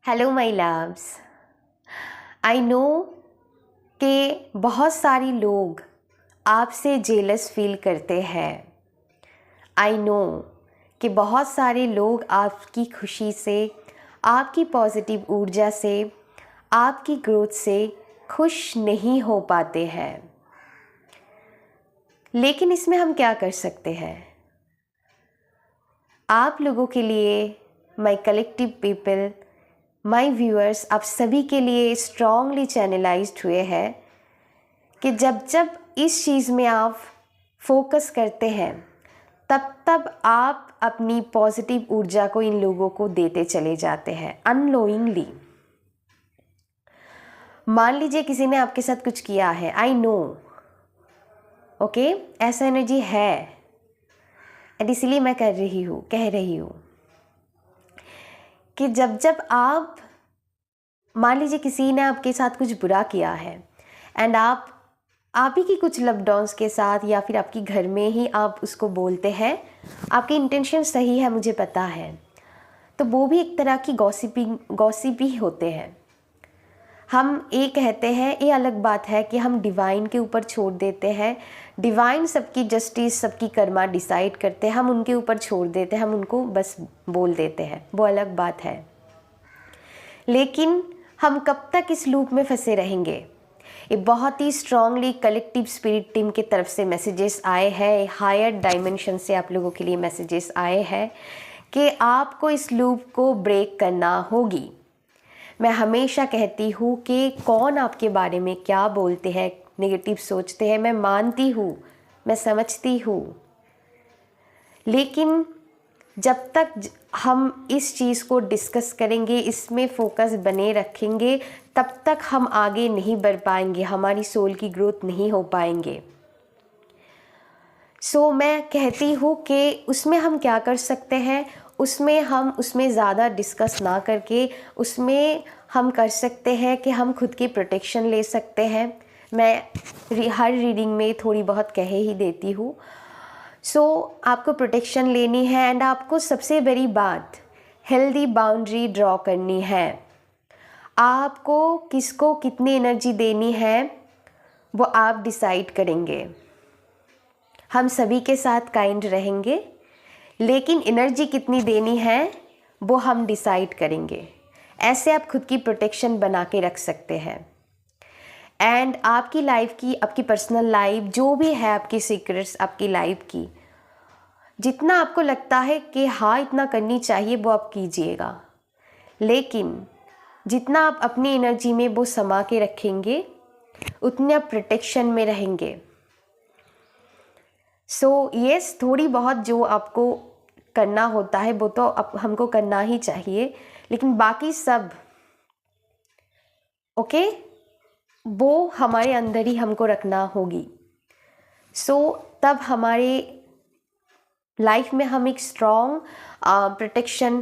Hello my loves. I know कि बहुत सारे लोग आपसे जेलस फील करते हैं। आई नो कि बहुत सारे लोग आपकी खुशी से, आपकी पॉजिटिव ऊर्जा से, आपकी ग्रोथ से खुश नहीं हो पाते हैं। लेकिन इसमें हम क्या कर सकते हैं? आप लोगों के लिए, my collective people, my viewers, आप सभी के लिए स्ट्रांगली चैनलाइज्ड हुए हैं कि जब जब इस चीज़ में आप फोकस करते हैं तब तब आप अपनी पॉजिटिव ऊर्जा को इन लोगों को देते चले जाते हैं अननोइंगली। मान लीजिए किसी ने आपके साथ कुछ किया है, आई नो, ओके, ऐसा एनर्जी है एंड इसीलिए मैं कह रही हूँ कि जब जब आप, मान लीजिए किसी ने आपके साथ कुछ बुरा किया है एंड आप ही की कुछ लव्ड वंस के साथ या फिर आपके घर में ही आप उसको बोलते हैं, आपके इंटेंशन सही है, मुझे पता है, तो वो भी एक तरह की गॉसिप ही होते हैं। हम ये कहते हैं, ये अलग बात है कि हम डिवाइन के ऊपर छोड़ देते हैं। डिवाइन सबकी जस्टिस, सबकी कर्मा डिसाइड करते हैं, हम उनके ऊपर छोड़ देते हैं, हम उनको बस बोल देते हैं, वो अलग बात है। लेकिन हम कब तक इस लूप में फंसे रहेंगे? ये बहुत ही स्ट्रांगली कलेक्टिव स्पिरिट टीम की तरफ से मैसेजेस आए हैं, हायर डायमेंशन से आप लोगों के लिए मैसेजेस आए हैं कि आपको इस लूप को ब्रेक करना होगी। मैं हमेशा कहती हूँ कि कौन आपके बारे में क्या बोलते हैं, नेगेटिव सोचते हैं, मैं मानती हूँ, मैं समझती हूँ, लेकिन जब तक हम इस चीज़ को डिस्कस करेंगे, इसमें फोकस बने रखेंगे, तब तक हम आगे नहीं बढ़ पाएंगे, हमारी सोल की ग्रोथ नहीं हो पाएंगे। सो मैं कहती हूँ कि उसमें हम क्या कर सकते हैं, उसमें ज़्यादा डिस्कस ना करके उसमें हम कर सकते हैं कि हम खुद की प्रोटेक्शन ले सकते हैं। मैं हर रीडिंग में थोड़ी बहुत कह ही देती हूँ। सो आपको प्रोटेक्शन लेनी है एंड आपको सबसे बड़ी बात, हेल्दी बाउंड्री ड्रॉ करनी है। आपको किसको कितनी एनर्जी देनी है वो आप डिसाइड करेंगे। हम सभी के साथ काइंड रहेंगे, लेकिन एनर्जी कितनी देनी है वो हम डिसाइड करेंगे। ऐसे आप खुद की प्रोटेक्शन बना के रख सकते हैं। एंड आपकी लाइफ की, आपकी पर्सनल लाइफ जो भी है, आपकी सीक्रेट्स, आपकी लाइफ की, जितना आपको लगता है कि हाँ इतना करनी चाहिए वो आप कीजिएगा, लेकिन जितना आप अपनी एनर्जी में वो समा के रखेंगे उतने आप प्रोटेक्शन में रहेंगे। सो यस, थोड़ी बहुत जो आपको करना होता है वो तो हमको करना ही चाहिए, लेकिन बाकी सब ओके, वो हमारे अंदर ही हमको रखना होगी। सो तब हमारे लाइफ में हम एक स्ट्रॉन्ग प्रोटेक्शन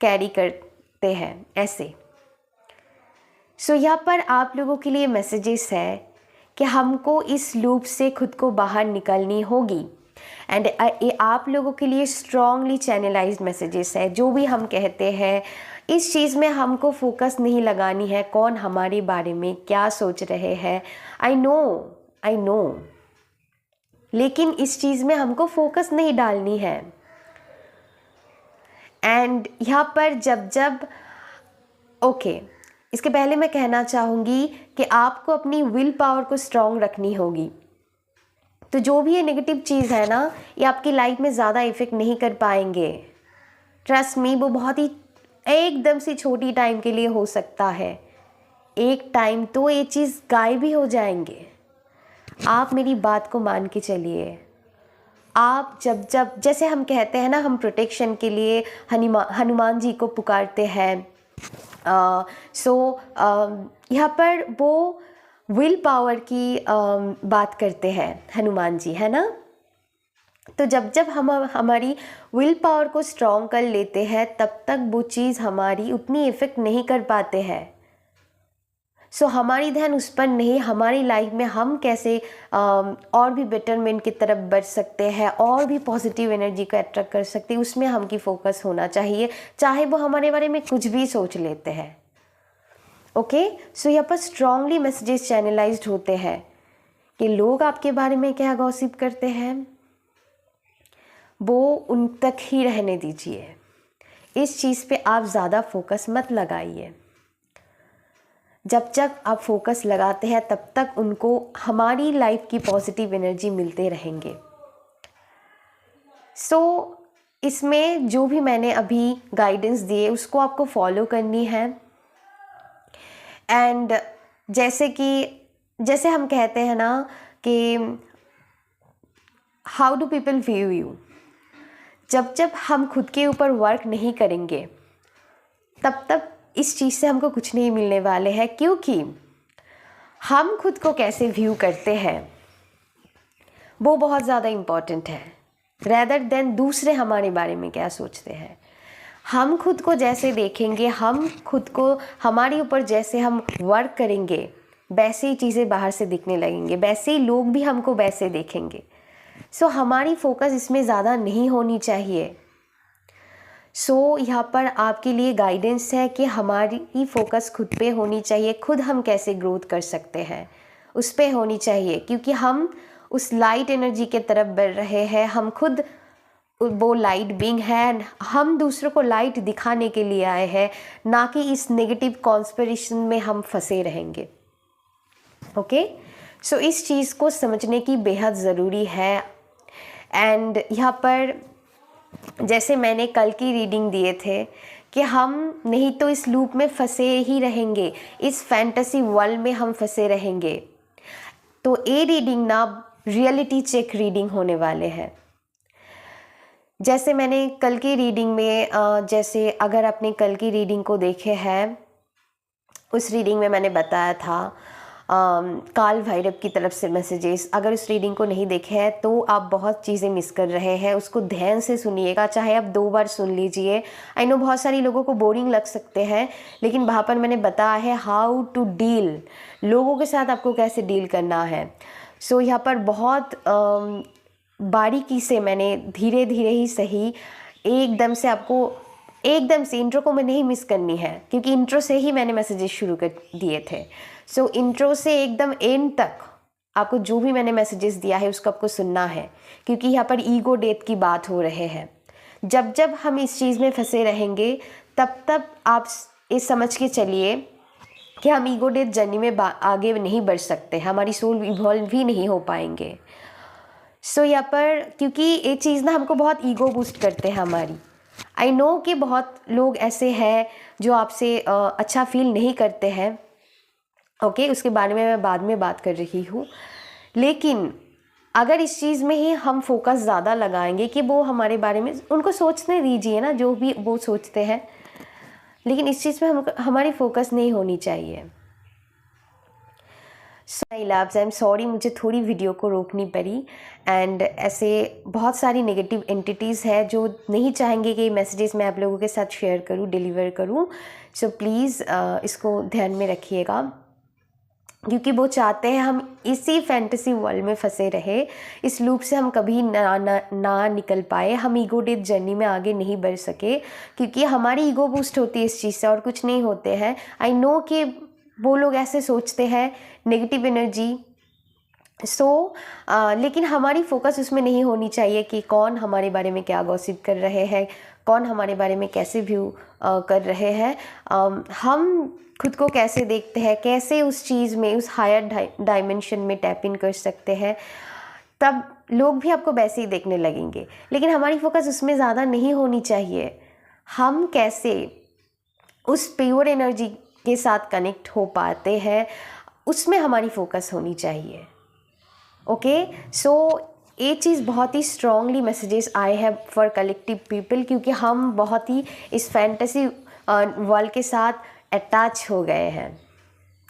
कैरी करते हैं ऐसे। सो यहाँ पर आप लोगों के लिए मैसेजेस है कि हमको इस लूप से खुद को बाहर निकलनी होगी एंड ये आप लोगों के लिए स्ट्रांगली चैनलाइज्ड मैसेजेस है। जो भी हम कहते हैं इस चीज़ में हमको फोकस नहीं लगानी है, कौन हमारे बारे में क्या सोच रहे हैं, आई नो, लेकिन इस चीज़ में हमको फोकस नहीं डालनी है। एंड यहाँ पर जब ओके, इसके पहले मैं कहना चाहूँगी कि आपको अपनी विल पावर को स्ट्रॉन्ग रखनी होगी। तो जो भी ये नेगेटिव चीज़ है ना, ये आपकी लाइफ में ज़्यादा इफ़ेक्ट नहीं कर पाएंगे। ट्रस्ट मी, वो बहुत ही एकदम से छोटी टाइम के लिए हो सकता है, एक टाइम तो ये चीज़ गायब भी हो जाएंगे। आप मेरी बात को मान के चलिए। आप जब जैसे हम कहते हैं ना, हम प्रोटेक्शन के लिए हनुमान जी को पुकारते हैं, यहाँ पर वो विल पावर की बात करते हैं हनुमान जी, है ना। तो जब हम हमारी विल पावर को स्ट्रॉन्ग कर लेते हैं तब तक वो चीज़ हमारी उतनी इफ़ेक्ट नहीं कर पाते हैं। सो हमारी ध्यान उस पर नहीं, हमारी लाइफ में हम कैसे और भी बेटरमेंट की तरफ बढ़ सकते हैं और भी पॉजिटिव एनर्जी को अट्रैक्ट कर सकते हैं, उसमें हमकी फोकस होना चाहिए, चाहे वो हमारे बारे में कुछ भी सोच लेते हैं। ओके, सो यहाँ पर स्ट्रांगली मैसेजेस चैनलाइज्ड होते हैं कि लोग आपके बारे में क्या गॉसिप करते हैं वो उन तक ही रहने दीजिए। इस चीज़ पे आप ज़्यादा फोकस मत लगाइए। जब तक आप फोकस लगाते हैं तब तक उनको हमारी लाइफ की पॉजिटिव एनर्जी मिलते रहेंगे। सो इसमें जो भी मैंने अभी गाइडेंस दिए उसको आपको फॉलो करनी है। एंड जैसे हम कहते हैं ना कि how do people view you, जब हम खुद के ऊपर वर्क नहीं करेंगे तब इस चीज़ से हमको कुछ नहीं मिलने वाले हैं, क्योंकि हम खुद को कैसे व्यू करते हैं वो बहुत ज़्यादा इम्पॉर्टेंट है रेदर देन दूसरे हमारे बारे में क्या सोचते हैं। हम खुद को जैसे देखेंगे, हम खुद को हमारे ऊपर जैसे हम वर्क करेंगे वैसे ही चीज़ें बाहर से दिखने लगेंगे, वैसे ही लोग भी हमको वैसे देखेंगे। सो हमारी फोकस इसमें ज़्यादा नहीं होनी चाहिए। सो यहाँ पर आपके लिए गाइडेंस है कि हमारी फोकस खुद पे होनी चाहिए, खुद हम कैसे ग्रोथ कर सकते हैं उस पे होनी चाहिए, क्योंकि हम उस लाइट एनर्जी के तरफ बढ़ रहे हैं। हम खुद वो लाइट बीइंग है, हम दूसरों को लाइट दिखाने के लिए आए हैं, ना कि इस नेगेटिव कॉन्स्पिरेशन में हम फंसे रहेंगे। ओके, सो इस चीज़ को समझने की बेहद ज़रूरी है। एंड यहाँ पर जैसे मैंने कल की रीडिंग दिए थे कि हम नहीं तो इस लूप में फंसे ही रहेंगे, इस फैंटेसी वर्ल्ड में हम फंसे रहेंगे। तो ये रीडिंग ना रियलिटी चेक रीडिंग होने वाले हैं। जैसे मैंने कल की रीडिंग में जैसे अगर आपने कल की रीडिंग को देखे हैं, उस रीडिंग में मैंने बताया था काल भैरव की तरफ से मैसेजेस। अगर उस रीडिंग को नहीं देखे हैं तो आप बहुत चीज़ें मिस कर रहे हैं, उसको ध्यान से सुनिएगा, चाहे आप 2 बार सुन लीजिए। आई नो बहुत सारी लोगों को बोरिंग लग सकते हैं, लेकिन वहाँ पर मैंने बताया है हाउ टू डील, लोगों के साथ आपको कैसे डील करना है। सो यहाँ पर बहुत बारीकी से मैंने धीरे धीरे ही सही एकदम से इंट्रो को मैं नहीं मिस करनी है, क्योंकि इंट्रो से ही मैंने मैसेजेस शुरू कर दिए थे। सो इंट्रो से एकदम एंड तक आपको जो भी मैंने मैसेजेस दिया है उसको आपको सुनना है, क्योंकि यहाँ पर ईगो डेथ की बात हो रहे हैं। जब हम इस चीज़ में फंसे रहेंगे तब आप ये समझ के चलिए कि हम ईगो डेथ जर्नी में आगे नहीं बढ़ सकते, हमारी सोल इवॉल्व भी नहीं हो पाएंगे। सो यहाँ पर क्योंकि ये चीज़ ना हमको बहुत ईगो बूस्ट करते हैं हमारी। आई नो कि बहुत लोग ऐसे हैं जो आपसे अच्छा फील नहीं करते हैं, ओके, उसके बारे में मैं बाद में बात कर रही हूँ। लेकिन अगर इस चीज़ में ही हम फोकस ज़्यादा लगाएंगे कि वो हमारे बारे में, उनको सोचने दीजिए ना जो भी वो सोचते हैं, लेकिन इस चीज़ में हमारी फोकस नहीं होनी चाहिए। सो लव्स, आई एम सॉरी, मुझे थोड़ी वीडियो को रोकनी पड़ी। एंड ऐसे बहुत सारी नेगेटिव एंटिटीज़ है जो नहीं चाहेंगे कि मैसेजेस मैं आप लोगों के साथ शेयर करूं, डिलीवर करूं। सो प्लीज़ इसको ध्यान में रखिएगा, क्योंकि वो चाहते हैं हम इसी फैंटेसी वर्ल्ड में फंसे रहे, इस लूप से हम कभी ना निकल पाए, हम ईगो डेथ जर्नी में आगे नहीं बढ़ सके, क्योंकि हमारी ईगो बूस्ट होती है इस चीज़ से और कुछ नहीं होते हैं। आई नो कि वो लोग ऐसे सोचते हैं, नेगेटिव एनर्जी। लेकिन हमारी फोकस उसमें नहीं होनी चाहिए कि कौन हमारे बारे में क्या गॉसिप कर रहे हैं, कौन हमारे बारे में कैसे व्यू कर रहे हैं, हम खुद को कैसे देखते हैं, कैसे उस चीज़ में, उस हायर डायमेंशन में टैप इन कर सकते हैं, तब लोग भी आपको वैसे ही देखने लगेंगे। लेकिन हमारी फोकस उसमें ज़्यादा नहीं होनी चाहिए। हम कैसे उस प्योर एनर्जी के साथ कनेक्ट हो पाते हैं उसमें हमारी फोकस होनी चाहिए। ओके, सो ये चीज़ बहुत ही स्ट्रांगली मैसेजेस आए हैं फॉर कलेक्टिव पीपल, क्योंकि हम बहुत ही इस फैंटेसी वर्ल्ड के साथ अटैच हो गए हैं।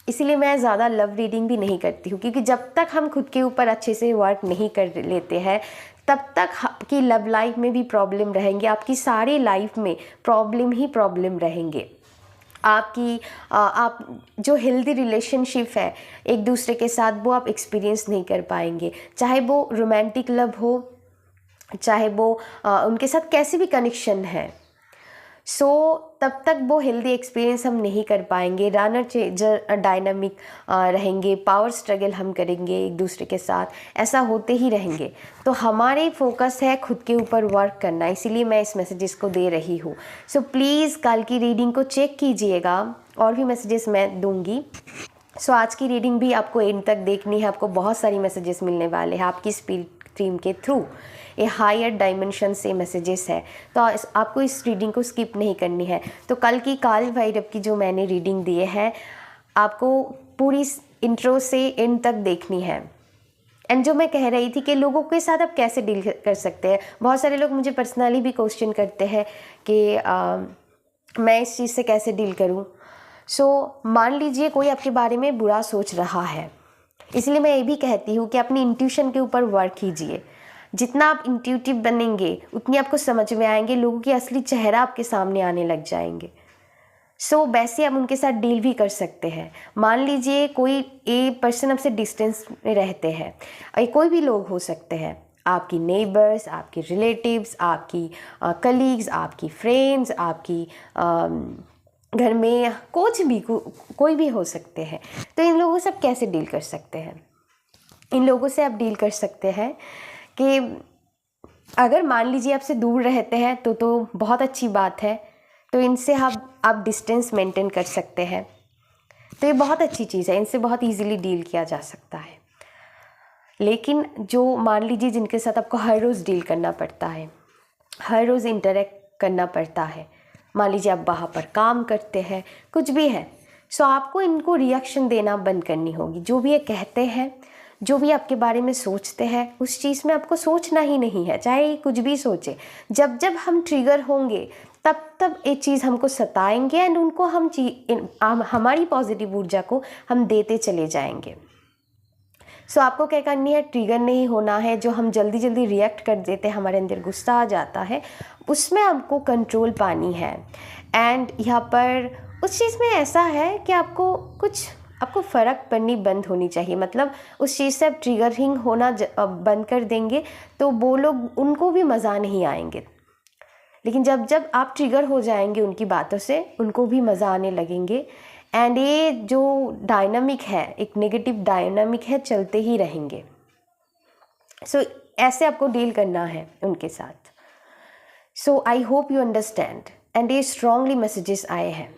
इसीलिए मैं ज़्यादा लव रीडिंग भी नहीं करती हूँ, क्योंकि जब तक हम खुद के ऊपर अच्छे से वर्क नहीं कर लेते हैं तब तक आपकी लव लाइफ में भी प्रॉब्लम रहेंगे, आपकी सारी लाइफ में प्रॉब्लम ही प्रॉब्लम रहेंगे। आप जो हेल्दी रिलेशनशिप है एक दूसरे के साथ वो आप एक्सपीरियंस नहीं कर पाएंगे, चाहे वो रोमांटिक लव हो, चाहे वो उनके साथ कैसे भी कनेक्शन है। सो तब तक वो हेल्दी एक्सपीरियंस हम नहीं कर पाएंगे, रनर चेंजर डायनामिक रहेंगे, पावर स्ट्रगल हम करेंगे एक दूसरे के साथ, ऐसा होते ही रहेंगे। तो हमारे फोकस है खुद के ऊपर वर्क करना, इसीलिए मैं इस मैसेजेस को दे रही हूँ। सो प्लीज़ कल की रीडिंग को चेक कीजिएगा, और भी मैसेजेस मैं दूंगी। सो आज की रीडिंग भी आपको एंड तक देखनी है, आपको बहुत सारी मैसेजेस मिलने वाले हैं आपकी स्पिरिट टीम के थ्रू। ये हायर डायमेंशन से मैसेजेस है, तो आपको इस रीडिंग को स्किप नहीं करनी है। तो कल की काल भैरव की जो मैंने रीडिंग दी है, आपको पूरी इंट्रो से एंड तक देखनी है। एंड जो मैं कह रही थी कि लोगों के साथ आप कैसे डील कर सकते हैं, बहुत सारे लोग मुझे पर्सनली भी क्वेश्चन करते हैं कि मैं इस चीज़ से कैसे डील करूं। सो मान लीजिए कोई आपके बारे में बुरा सोच रहा है, इसलिए मैं ये भी कहती हूँ कि अपनी इंट्यूशन के ऊपर वर्क कीजिए। जितना आप इंट्यूटिव बनेंगे उतनी आपको समझ में आएंगे, लोगों की असली चेहरा आपके सामने आने लग जाएंगे। सो वैसे आप उनके साथ डील भी कर सकते हैं। मान लीजिए कोई एक पर्सन आपसे डिस्टेंस में रहते हैं, कोई भी लोग हो सकते हैं, आपकी नेबर्स, आपके रिलेटिव्स, आपकी कलीग्स, आपकी फ्रेंड्स, आपकी घर में कुछ भी कोई भी हो सकते हैं। तो इन लोगों से आप कैसे डील कर सकते हैं? इन लोगों से आप डील कर सकते हैं कि अगर मान लीजिए आपसे दूर रहते हैं तो बहुत अच्छी बात है, तो इनसे आप डिस्टेंस मेंटेन कर सकते हैं। तो ये बहुत अच्छी चीज़ है, इनसे बहुत इजीली डील किया जा सकता है। लेकिन जो मान लीजिए जिनके साथ आपको हर रोज़ डील करना पड़ता है, हर रोज़ इंटरेक्ट करना पड़ता है, मान लीजिए आप वहाँ पर काम करते हैं, कुछ भी है, सो आपको इनको रिएक्शन देना बंद करनी होगी। जो भी ये कहते हैं, जो भी आपके बारे में सोचते हैं, उस चीज़ में आपको सोचना ही नहीं है, चाहे कुछ भी सोचे। जब जब हम ट्रिगर होंगे तब तब ये चीज़ हमको सताएंगे, एंड उनको हमारी पॉजिटिव ऊर्जा को हम देते चले जाएंगे। सो आपको क्या करनी है, ट्रिगर नहीं होना है। जो हम जल्दी जल्दी रिएक्ट कर देते हैं, हमारे अंदर गुस्सा आ जाता है, उसमें आपको कंट्रोल पानी है। एंड यहाँ पर उस चीज़ में ऐसा है कि आपको फ़र्क पड़नी बंद होनी चाहिए। मतलब उस चीज़ से आप ट्रिगरिंग होना बंद कर देंगे तो वो लोग, उनको भी मज़ा नहीं आएंगे। लेकिन जब जब आप ट्रिगर हो जाएंगे उनकी बातों से, उनको भी मज़ा आने लगेंगे। एंड ये जो डायनामिक है, एक नेगेटिव डायनामिक है, चलते ही रहेंगे। सो ऐसे आपको डील करना है उनके साथ। So I hope you understand. And ये स्ट्रांगली मैसेजेस आए हैं।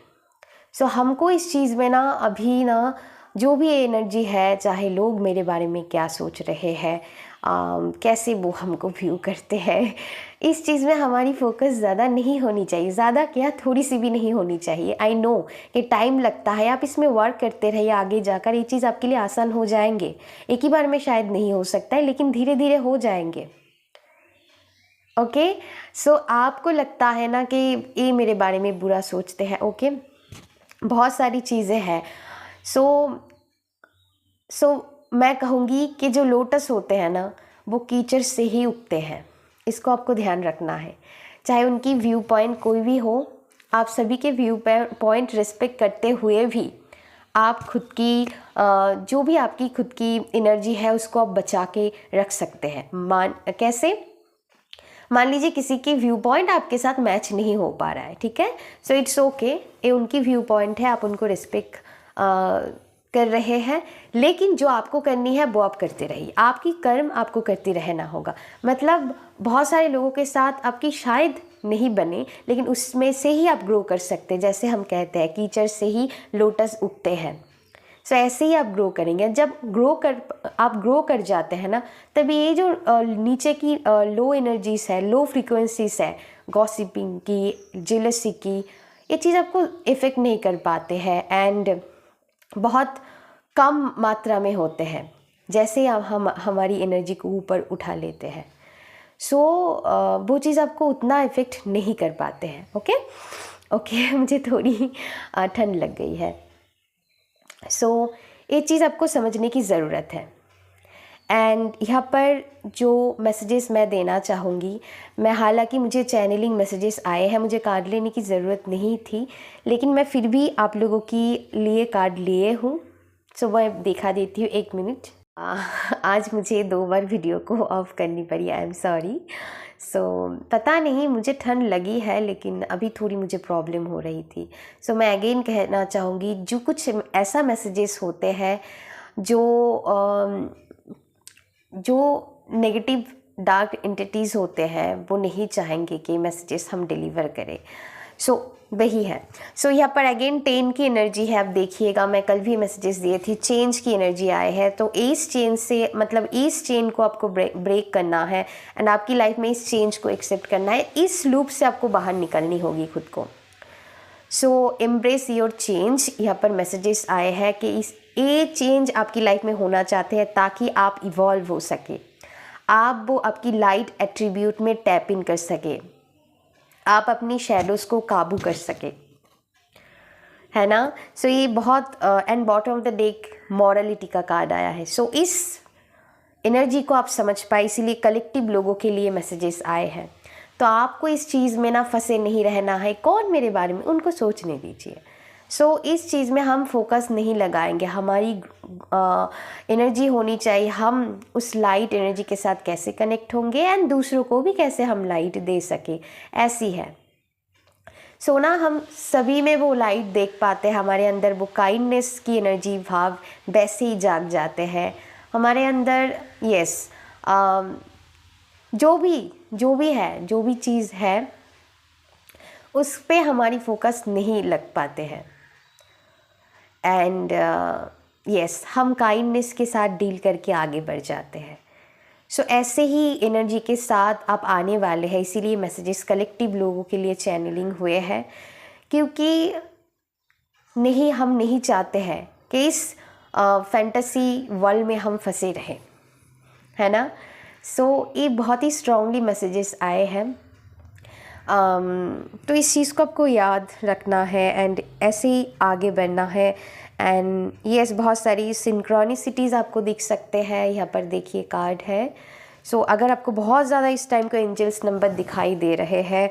सो हमको इस चीज़ में ना अभी ना जो भी एनर्जी है, चाहे लोग मेरे बारे में क्या सोच रहे हैं, कैसे वो हमको व्यू करते हैं, इस चीज़ में हमारी फोकस ज़्यादा नहीं होनी चाहिए। ज़्यादा क्या, थोड़ी सी भी नहीं होनी चाहिए। आई नो कि टाइम लगता है, आप इसमें वर्क करते रहिए, आगे जाकर ये चीज़ आपके लिए आसान हो जाएंगे। एक ही बार में शायद नहीं हो सकता है, लेकिन धीरे धीरे हो जाएंगे। ओके, सो आपको लगता है ना कि ये मेरे बारे में बुरा सोचते हैं, ओके, बहुत सारी चीज़ें हैं। सो मैं कहूँगी कि जो लोटस होते हैं ना, वो कीचड़ से ही उगते हैं। इसको आपको ध्यान रखना है। चाहे उनकी व्यू पॉइंट कोई भी हो, आप सभी के व्यू पॉइंट रिस्पेक्ट करते हुए भी आप खुद की जो भी आपकी खुद की एनर्जी है उसको आप बचा के रख सकते हैं। कैसे? मान लीजिए किसी की व्यू पॉइंट आपके साथ मैच नहीं हो पा रहा है, ठीक है, सो इट्स ओके, ये उनकी व्यू पॉइंट है, आप उनको रिस्पेक्ट कर रहे हैं। लेकिन जो आपको करनी है वो आप करते रहिए, आपकी कर्म आपको करते रहना होगा। मतलब बहुत सारे लोगों के साथ आपकी शायद नहीं बने, लेकिन उसमें से ही आप ग्रो कर सकते हैं। जैसे हम कहते हैं कीचड़ से ही लोटस उगते हैं, सो ऐसे ही आप ग्रो करेंगे। जब आप ग्रो कर जाते हैं ना, तब ये जो नीचे की लो एनर्जीज है, लो फ्रीक्वेंसीज है, गॉसिपिंग की, जेलसी की, ये चीज़ आपको इफ़ेक्ट नहीं कर पाते हैं, एंड बहुत कम मात्रा में होते हैं। जैसे हम हमारी एनर्जी को ऊपर उठा लेते हैं, सो वो चीज़ आपको उतना इफ़ेक्ट नहीं कर पाते हैं। ओके, मुझे थोड़ी ठंड लग गई है। सो ये चीज़ आपको समझने की ज़रूरत है। एंड यहाँ पर जो मैसेजेस मैं देना चाहूँगी, मैं, हालांकि मुझे चैनलिंग मैसेजेस आए हैं, मुझे कार्ड लेने की ज़रूरत नहीं थी, लेकिन मैं फिर भी आप लोगों के लिए कार्ड लिए हूँ। सो मैं दिखा देती हूँ, 1 मिनट। आज मुझे 2 बार वीडियो को ऑफ करनी पड़ी, आई एम सॉरी। सो पता नहीं, मुझे ठंड लगी है लेकिन अभी थोड़ी मुझे प्रॉब्लम हो रही थी। सो मैं अगेन कहना चाहूँगी, जो कुछ ऐसा मैसेजेस होते हैं जो नेगेटिव डार्क एंटिटीज़ होते हैं, वो नहीं चाहेंगे कि मैसेजेस हम डिलीवर करें। सो वही है। सो यहाँ पर अगेन 10 की एनर्जी है। आप देखिएगा, मैं कल भी मैसेजेस दिए थे, चेंज की एनर्जी आए है। तो इस चेन से मतलब इस चेन को आपको ब्रेक करना है एंड आपकी लाइफ में इस चेंज को एक्सेप्ट करना है। इस लूप से आपको बाहर निकलनी होगी खुद को। सो एम्ब्रेस योर चेंज। यहाँ पर मैसेजेस आए हैं कि ये चेंज आपकी लाइफ में होना चाहते हैं ताकि आप इवॉल्व हो सके, आप वो आपकी लाइट एट्रीब्यूट में टैप इन कर सके, आप अपनी शैडोज़ को काबू कर सके, है ना। सो ये बहुत and bottom of the deck morality का कार्ड आया है। सो इस एनर्जी को आप समझ पाए, इसीलिए कलेक्टिव लोगों के लिए मैसेजेस आए हैं। तो आपको इस चीज़ में ना फंसे नहीं रहना है, कौन मेरे बारे में, उनको सोचने दीजिए। सो इस चीज़ में हम फोकस नहीं लगाएंगे, हमारी एनर्जी होनी चाहिए, हम उस लाइट एनर्जी के साथ कैसे कनेक्ट होंगे एंड दूसरों को भी कैसे हम लाइट दे सके, ऐसी है। सो ना हम सभी में वो लाइट देख पाते हैं, हमारे अंदर वो काइंडनेस की एनर्जी भाव वैसे ही जाग जाते हैं हमारे अंदर। यस, जो भी है, जो भी चीज़ है उस पे हमारी फोकस नहीं लग पाते हैं एंड यस, हम काइंडनेस के साथ डील करके आगे बढ़ जाते हैं। सो ऐसे ही एनर्जी के साथ आप आने वाले हैं, इसीलिए मैसेजेस कलेक्टिव लोगों के लिए चैनलिंग हुए हैं, क्योंकि हम नहीं चाहते हैं कि इस फैंटेसी वर्ल्ड में हम फंसे रहें, है ना। सो ये बहुत ही स्ट्रांगली मैसेजेस आए हैं। तो इस चीज़ को आपको याद रखना है एंड ऐसे ही आगे बढ़ना है। एंड यस, बहुत सारी सिंक्रोनिसिटीज़ आपको दिख सकते हैं। यहाँ पर देखिए कार्ड है। सो अगर आपको बहुत ज़्यादा इस टाइम को एंजल्स नंबर दिखाई दे रहे हैं,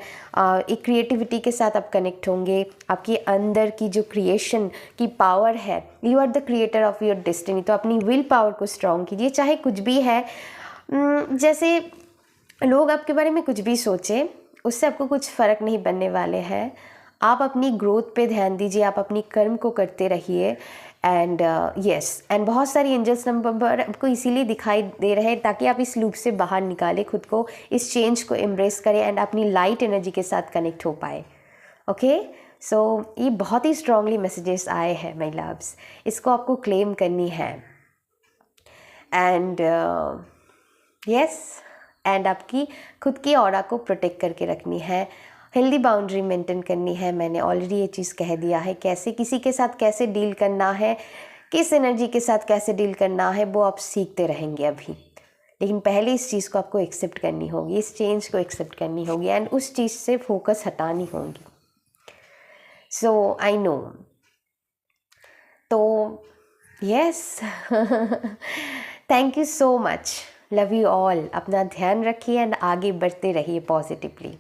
एक क्रिएटिविटी के साथ आप कनेक्ट होंगे, आपके अंदर की जो क्रिएशन की पावर है, you are the creator of your destiny. तो अपनी विल पावर को स्ट्रॉन्ग कीजिए, चाहे कुछ भी है, जैसे लोग आपके बारे में कुछ भी सोचें, उससे आपको कुछ फ़र्क नहीं बनने वाले हैं। आप अपनी ग्रोथ पे ध्यान दीजिए, आप अपनी कर्म को करते रहिए एंड यस, एंड बहुत सारी एंजल्स नंबर आपको इसीलिए दिखाई दे रहे हैं ताकि आप इस लूप से बाहर निकालें खुद को, इस चेंज को एम्ब्रेस करें एंड अपनी लाइट एनर्जी के साथ कनेक्ट हो पाए। ओके, सो ये बहुत ही स्ट्रांगली मैसेजेस आए हैं माय लव्स, इसको आपको क्लेम करनी है एंड यस, एंड आपकी खुद की ऑरा को प्रोटेक्ट करके रखनी है, हेल्दी बाउंड्री मेंटेन करनी है। मैंने ऑलरेडी ये चीज़ कह दिया है, कैसे किसी के साथ कैसे डील करना है, किस एनर्जी के साथ कैसे डील करना है, वो आप सीखते रहेंगे अभी, लेकिन पहले इस चीज़ को आपको एक्सेप्ट करनी होगी, इस चेंज को एक्सेप्ट करनी होगी एंड उस चीज़ से फोकस हटानी होगी। सो आई नो, तो yes, thank you so much, love you all. अपना ध्यान रखिए एंड आगे बढ़ते रहिए positively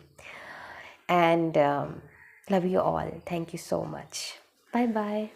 and love you all, thank you so much, bye bye.